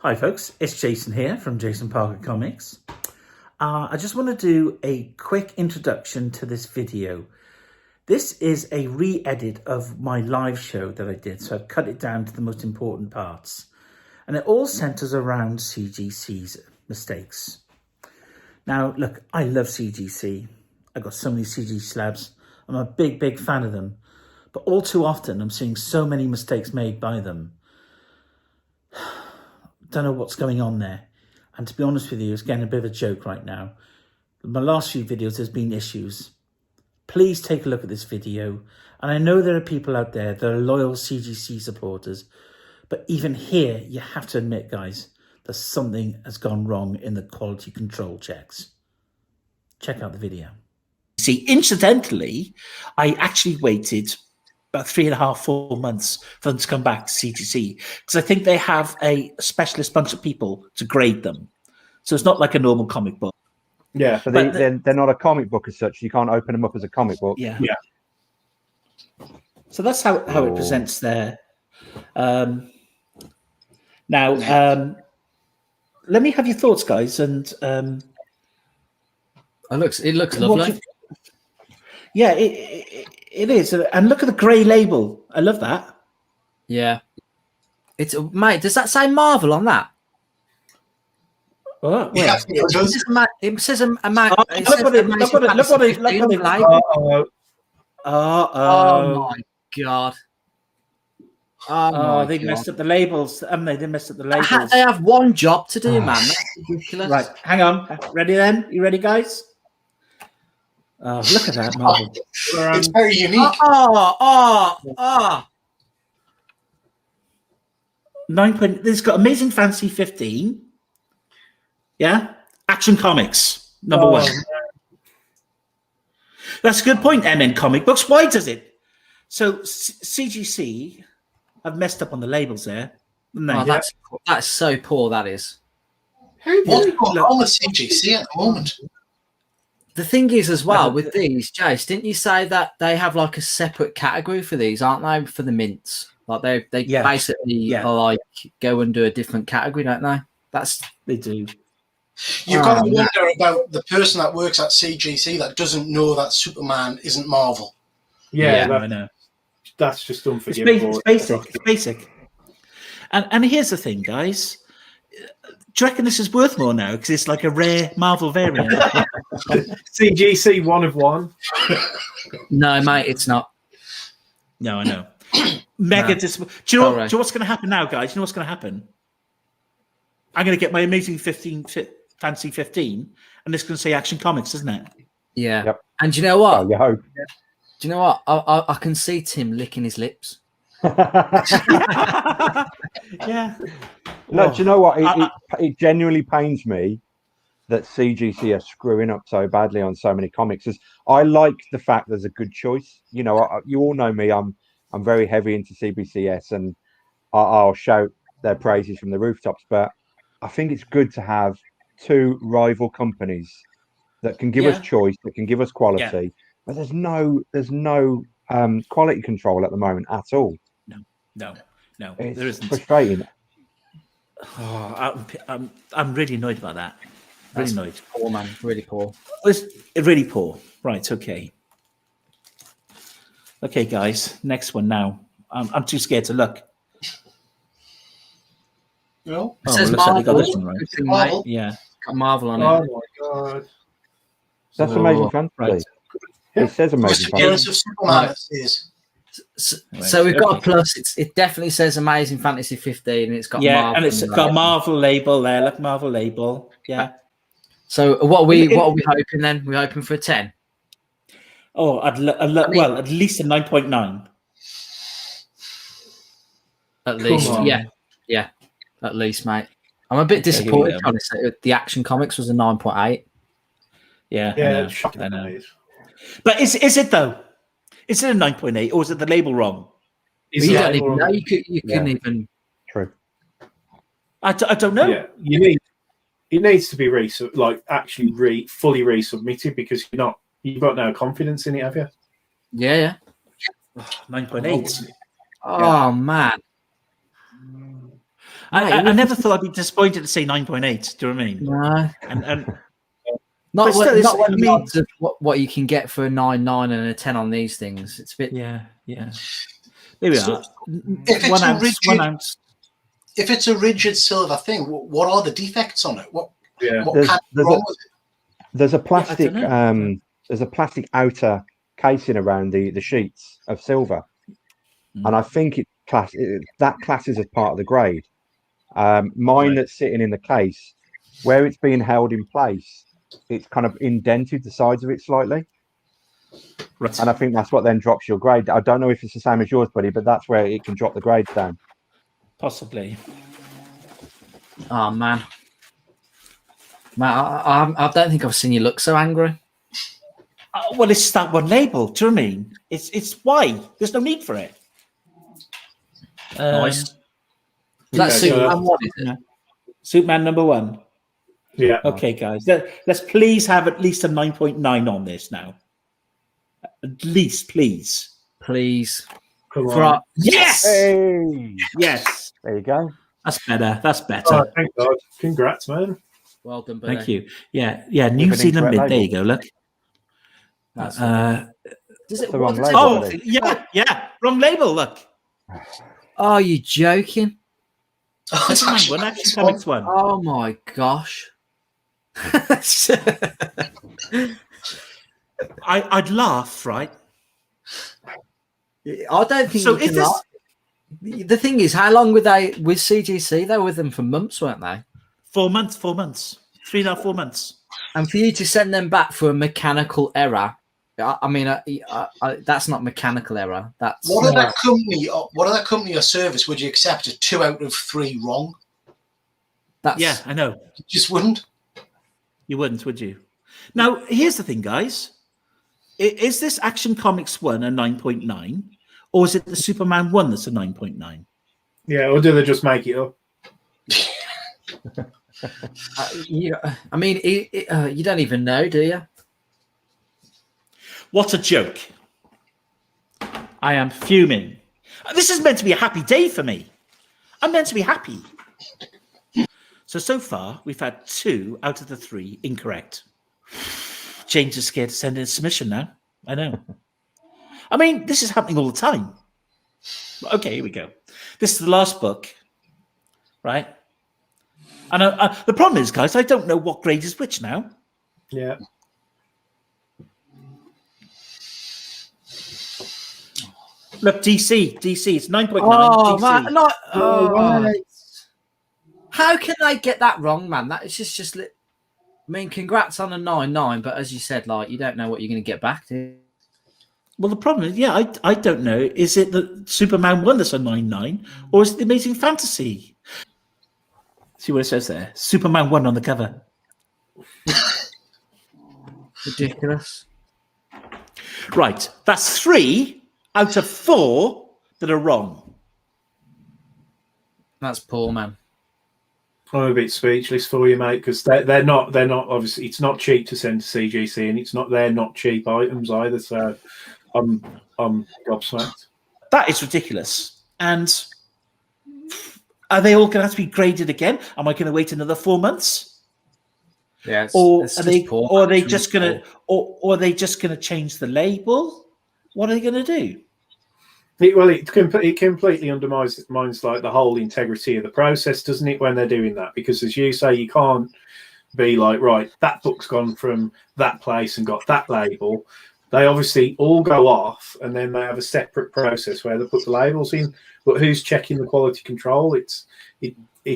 Hi folks, it's Jason here from Jason Parker Comics. I just want to do a quick introduction to this video. This is a re-edit of my live show that I did, so I've cut it down to the most important parts. And it all centers around CGC's mistakes. Now, look, I love CGC. I've got so many CG slabs. I'm a big fan of them. But all too often, I'm seeing so many mistakes made by them. Don't know what's going on there. And to be honest with you, it's getting a bit of a joke right now. My last few videos, there's been issues. Please take a look at this video. And I know there are people out there that are loyal CGC supporters, but even here, you have to admit, guys, that something has gone wrong in the quality control checks. Check out the video. See, incidentally, I actually waited about 3.5, 4 months for them to come back to CGC, because I think they have a specialist bunch of people to grade them. So it's not like a normal comic book. Yeah, so they're not a comic book as such. You can't open them up as a comic book. Yeah. So that's how it presents there. Now, let me have your thoughts, guys. And it looks lovely. Yeah, it is. And look at the grey label. I love that. Yeah. It's mate. Does that say Marvel on that? Oh, yeah, it does. It says a man. Oh my god. Oh, they messed up the labels, haven't they? They messed up the labels. They have one job to do, man. That's ridiculous. Right, hang on. Ready then? You ready, guys? Oh, look at that, Marvel. It's very unique. 9. This got Amazing Fantasy 15. Yeah? Action Comics, number 1. Man. That's a good point, MN Comic Books. Why does it? So CGC have messed up on the labels there. Oh, that's so poor, that is. What's going on with CGC at the moment? The thing is, as well, with these, Jace, didn't you say that they have like a separate category for these, aren't they? For the mints, like they basically are like go and do a different category, don't they? They do. You've got to wonder about the person that works at CGC that doesn't know that Superman isn't Marvel. Yeah, I know. That's just unforgivable. It's basic. And here's the thing, guys. Do you reckon this is worth more now because it's like a rare Marvel variant? CGC 1 of 1. No, mate, it's not. No, I know. Mega disappointing. Do you know what's going to happen now, guys? You know what's going to happen? I'm going to get my Amazing Fantasy 15, and it's going to say Action Comics, isn't it? Yeah. Yep. And do you know what? Oh, you hope. Do you know what? I can see Tim licking his lips. Yeah. No, do you know what? It genuinely pains me that CGC are screwing up so badly on so many comics. I like the fact there's a good choice. You know, you all know me. I'm very heavy into CBCS, and I'll shout their praises from the rooftops. But I think it's good to have 2 rival companies that can give us choice, that can give us quality. Yeah. But there's no quality control at the moment at all. No, it's there isn't. Frustrating. Oh, I'm really annoyed about that. Really annoyed. Poor, man. Really poor. It's really poor. Right. Okay. Okay, guys. Next one now. I'm too scared to look. No. It says Marvel. Like got this one right. Marvel. Yeah. Got Marvel on it. Oh my god. That's Amazing Fantasy. Right. It says Amazing Fantasy. So we've got a plus. It definitely says Amazing Fantasy 15, and it's got Marvel, and it's got Marvel label there. Look, Marvel label. Yeah. So what are we hoping then? We're hoping for a 10. Oh, at least a 9.9. At least, yeah, at least, mate. I'm a bit disappointed. Honestly, the Action Comics was a 9.8. Yeah, I know. But is it though? Is it a 9.8 or is it the label wrong? You don't even know. You couldn't even. True. I don't know. Yeah, it needs to be fully resubmitted because you've got no confidence in it, have you? Yeah. 9.8. Oh man. I never thought I'd be disappointed to say 9.8. Do you know what I mean? No. And not still, when I the mean, odds of what you can get for a 9.9 and a 10 on these things. It's a bit. Yeah. There we are. If it's 1 ounce. 1 ounce. If it's a rigid silver thing, what are the defects on it? What can go wrong with it? There's a plastic. Yeah, there's a plastic outer casing around the sheets of silver, and I think that classes as part of the grade. Mine that's sitting in the case, where it's being held in place, it's kind of indented the sides of it slightly. Right. And I think that's what then drops your grade. I don't know if it's the same as yours, buddy, but that's where it can drop the grades down. Possibly. Oh man, I don't think I've seen you look so angry. Well, it's that one label. Do you know what I mean? It's why there's no need for it. Nice. That's Superman 1, is it? Superman number 1. Yeah. Okay, guys. Let's please have at least a 9.9 on this now. At least, please. Please. Come on. Yes! Hey! Yes. There you go. That's better. That's better. Oh, thank God. Congrats, man. Well done, buddy. Thank you. Yeah. New Zealand mid. There you go. Look. That's Does it the wrong label? Oh, yeah. Wrong label. Look. Oh, you joking? Oh, it's One Action Comics 1. Oh my gosh. I'd laugh, right? I don't think so. You can laugh. The thing is, how long were they with CGC? They were with them for months, weren't they? 4 months. 4 months. 3.5, 4 months. And for you to send them back for a mechanical error, I mean, that's not mechanical error. That's what other company or service would you accept a 2 out of 3 wrong? Yeah, I know. You just wouldn't. You wouldn't, would you? Now, here's the thing, guys. Is this Action Comics 1 a 9.9, or is it the Superman 1 that's a 9.9? Yeah, or do they just make it up? I mean, you don't even know, do you? What a joke. I am fuming. This is meant to be a happy day for me. I'm meant to be happy. So far, we've had 2 out of the 3 incorrect. James is scared to send in a submission now. I know. I mean, this is happening all the time. Okay, here we go. This is the last book, right? And the problem is, guys, I don't know what grade is which now. Yeah. Look, DC, it's 9.9. Oh, DC. Man, how can they get that wrong, man? That is just. I mean, congrats on a 9.9, but as you said, like, you don't know what you're going to get back to. Well, the problem is, I don't know. Is it the Superman 1 that's a 9.9, or is it the Amazing Fantasy? See what it says there? Superman 1 on the cover. Ridiculous. Right, that's 3 out of 4 that are wrong. That's poor, man. I'm a bit speechless for you, mate, because they're not obviously. It's not cheap to send to CGC, and they're not cheap items either. So I'm gobsmacked. That is ridiculous. And are they all going to have to be graded again? Am I going to wait another 4 months? Yeah. Or are they just going to change the label? What are they going to do? It completely undermines like the whole integrity of the process, doesn't it, when they're doing that? Because as you say, you can't be like, right, that book's gone from that place and got that label. They obviously all go off, and then they have a separate process where they put the labels in. But who's checking the quality control? It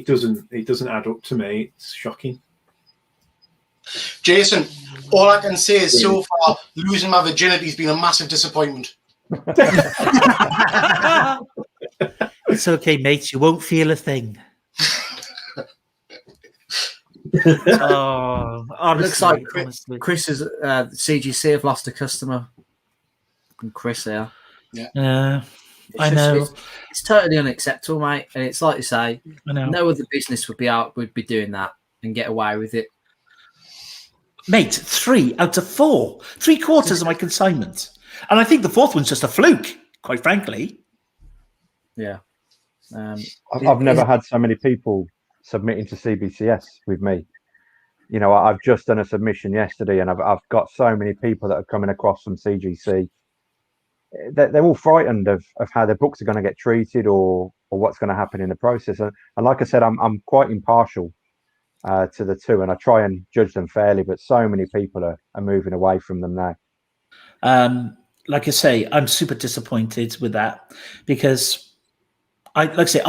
doesn't add up to me. It's shocking. Jason, all I can say is so far, losing my virginity has been a massive disappointment. It's okay, mate. You won't feel a thing. Honestly, looks like honestly. Chris is CGC have lost a customer. From Chris here. Yeah. I know. It's totally unacceptable, mate. And it's like you say, I know. No other business would be doing that and get away with it. Mate, 3 out of 4. 3/4 of my consignment. And I think the 4th one's just a fluke, quite frankly. Yeah. I've never had so many people submitting to CBCS with me. You know, I've just done a submission yesterday, and I've got so many people that are coming across from CGC. They're all frightened of how their books are going to get treated or what's going to happen in the process. And like I said, I'm quite impartial to the two, and I try and judge them fairly. But so many people are moving away from them now. Like I say, I'm super disappointed with that because I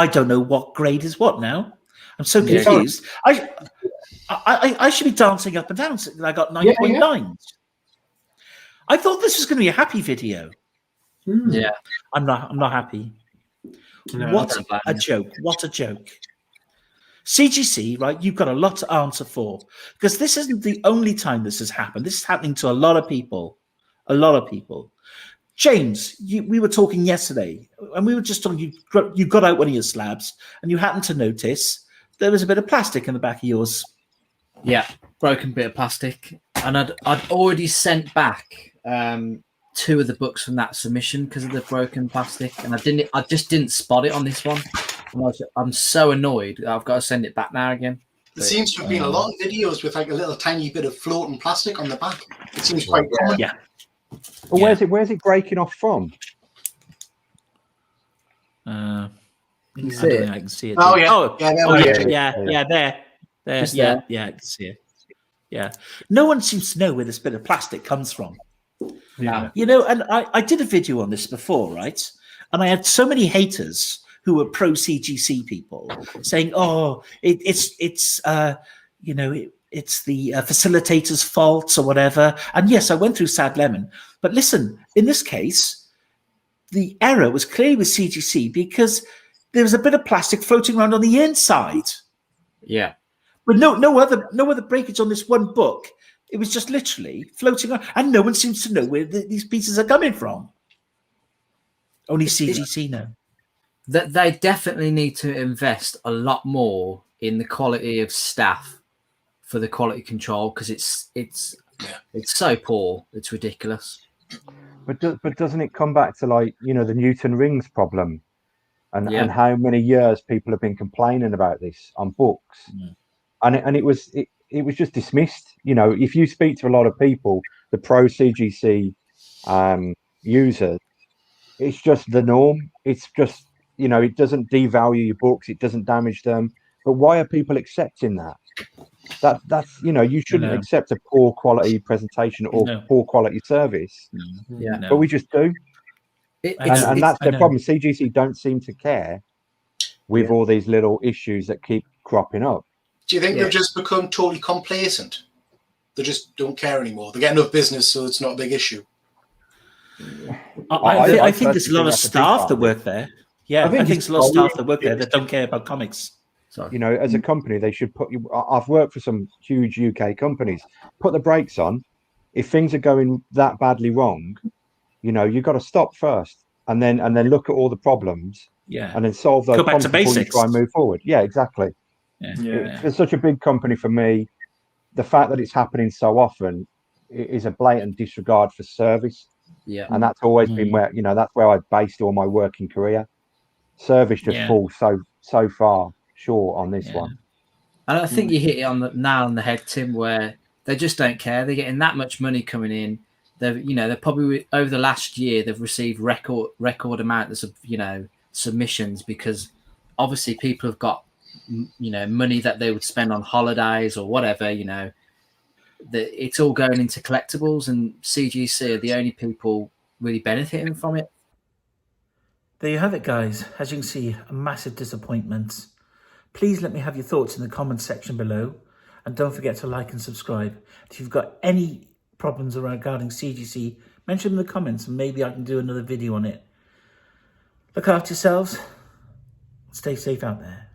don't know what grade is what now. I'm so confused. I should be dancing up and down. I got 9.9. I thought this was going to be a happy video. Yeah, I'm not happy. No, What a joke! What a joke! CGC, right? You've got a lot to answer for because this isn't the only time this has happened. This is happening to a lot of people. A lot of people. James, we were talking yesterday, and we were just talking. You got out one of your slabs, and you happened to notice there was a bit of plastic in the back of yours. Yeah, broken bit of plastic, and I'd already sent back 2 of the books from that submission because of the broken plastic, and I just didn't spot it on this one. I'm so annoyed that I've got to send it back now again. There seems to have been a lot of videos with like a little tiny bit of floating plastic on the back. It seems quite common. Yeah. Well, where's it breaking off from? I You don't see think it? I can see it. Oh yeah, There. Yeah, I can see it. Yeah. No one seems to know where this bit of plastic comes from. Yeah. You know, and I did a video on this before, right? And I had so many haters who were pro CGC people saying, "Oh, it's you know, it's the facilitator's fault or whatever." And yes, I went through Sad Lemon, but listen, in this case, the error was clearly with CGC because there was a bit of plastic floating around on the inside. Yeah. But no other breakage on this one book. It was just literally floating around, and no one seems to know where these pieces are coming from. Only CGC know. That they definitely need to invest a lot more in the quality of staff for the quality control because it's so poor. It's ridiculous. But doesn't it come back to, like, you know, the Newton rings problem and how many years people have been complaining about this on books, and it was just dismissed. You know, if you speak to a lot of people, the pro CGC users, it's just the norm. It's just, you know, it doesn't devalue your books, it doesn't damage them. But why are people accepting that? That's you know, you shouldn't accept a poor quality presentation or poor quality service. But we just do. And that's the problem. CGC don't seem to care with all these little issues that keep cropping up. Do you think they've just become totally complacent? They just don't care anymore. They get enough business, so it's not a big issue. I think there's a lot of staff that work there. Yeah, I think there's a lot of staff that work there that don't care about comics. You know, as a company, they should put you. I've worked for some huge UK companies. Put the brakes on. If things are going that badly wrong, you know, you've got to stop first, and then look at all the problems. Yeah, and then solve those problems before you try and move forward. Yeah, exactly. It's such a big company for me. The fact that it's happening so often is a blatant disregard for service. Yeah, and that's always been where, you know, that's where I based all my working career. Service just falls so far short on this one. And I think you hit it on the nail on the head, Tim, where they just don't care. They're getting that much money coming in. They're probably over the last year they've received record amounts of, you know, submissions because obviously people have got, you know, money that they would spend on holidays or whatever, you know. It's all going into collectibles, and CGC are the only people really benefiting from it. There you have it, guys. As you can see, a massive disappointment. Please let me have your thoughts in the comments section below, and don't forget to like and subscribe. If you've got any problems regarding CGC, mention them in the comments and maybe I can do another video on it. Look after yourselves. Stay safe out there.